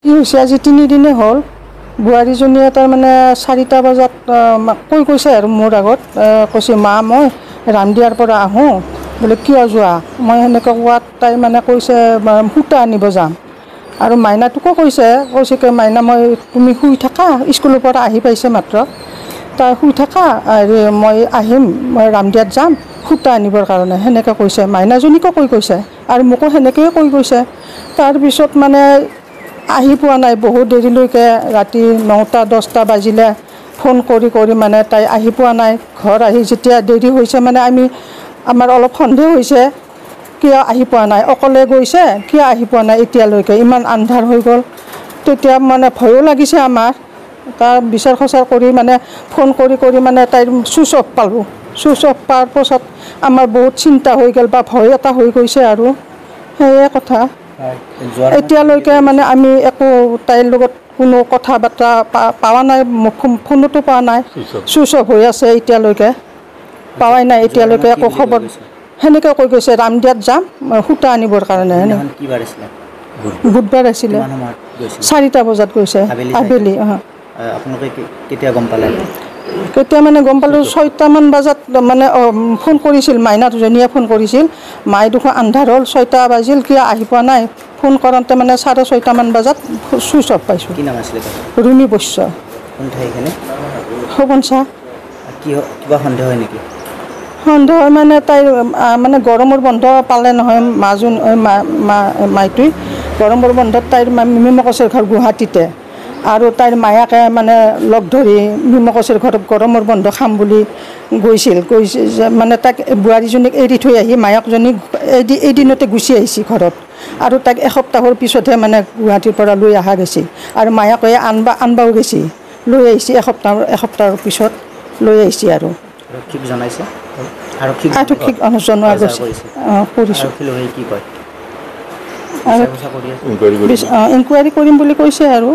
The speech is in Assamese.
কি হৈছে আজি 3 দিনে হ'ল বুঢ়াৰীজনীয়ে তাৰমানে 4টা বজাত কৈছে আৰু মোৰ আগত কৈছে মা মই ৰামদিয়াৰ পৰা আহোঁ বোলে কিয় যোৱা মই সেনেকৈ কোৱাত তাই মানে কৈছে সূতা আনিব যাম আৰু মাইনাটোকো কৈছে কি মাইনা মই তুমি শুই থাকা স্কুলৰ পৰা আহি পাইছে মাত্ৰ তাই শুই থাকা আৰু মই আহিম মই ৰামদিয়াত যাম সূতা আনিবৰ কাৰণে সেনেকৈ কৈছে মাইনাজনীকো কৈছে আৰু মোকো সেনেকৈয়ে কৈছে তাৰপিছত মানে আহি পোৱা নাই বহুত দেৰিলৈকে ৰাতি 9টা 10টা বাজিলে ফোন কৰি মানে তাই আহি পোৱা নাই ঘৰ আহি যেতিয়া দেৰি হৈছে মানে আমাৰ অলপ সন্দেহ হৈছে কিয় আহি পোৱা নাই অকলে গৈছে কিয় আহি পোৱা নাই এতিয়ালৈকে ইমান আন্ধাৰ হৈ গ'ল তেতিয়া মানে ভয়ো লাগিছে আমাৰ তাৰ বিচাৰ খোচাৰ কৰি মানে ফোন কৰি মানে তাইৰ চুইচ অফ পালোঁ চুইচ অফ পোৱাৰ পাছত আমাৰ বহুত চিন্তা হৈ গ'ল বা ভয় এটা হৈ গৈছে আৰু সেয়ে কথা এতিয়ালৈকে মানে আমি একো তাইৰ লগত কোনো কথা বাৰ্তা পোৱা নাই ফোনতো পোৱা নাই চুইচ অফ হৈ আছে এতিয়ালৈকে পোৱাই নাই এতিয়ালৈকে একো খবৰ সেনেকৈ কৈ গৈছে ৰামদিয়াত যাম সূতা আনিবৰ কাৰণে বুধবাৰ আছিলে 4টা বজাত গৈছে আবেলি কেতিয়া মানে গম পালোঁ 6টামান বজাত মানে ফোন কৰিছিল মাইনাজনীয়ে ফোন কৰিছিল মায়ে দেখোন আন্ধাৰ হ'ল 6টা বাজিল কিয় আহি পোৱা নাই ফোন কৰোঁতে মানে 6:30মান বজাত চুইচ অফ পাইছোঁ ৰুমি বৈশ্য সবনচা কিবা সন্দেহ হয় নেকি সন্দেহ মানে তাইৰ মানে গৰমৰ বন্ধ পালে নহয় মাইটোই গৰমৰ বন্ধত তাইৰ মিমকচৰ ঘৰ গুৱাহাটীতে আৰু তাইৰ মায়াকে মানে লগ ধৰি মিমকচৰ ঘৰত গৰমৰ বন্ধ খাম বুলি গৈছে মানে তাক বুঢ়াৰীজনীক এৰি থৈ আহি মায়াকজনীক এদিনতে গুচি আহিছে ঘৰত আৰু তাক এসপ্তাহৰ পিছতহে মানে গুৱাহাটীৰ পৰা লৈ অহা গৈছে আৰু মায়াকে আনবাও গৈছে লৈ আহিছে এসপ্তাহৰ পিছত লৈ আহিছে আৰু আৰক্ষীক জনোৱা গৈছে কৰিছোঁ ইনকুৱাৰী কৰিম বুলি কৈছে আৰু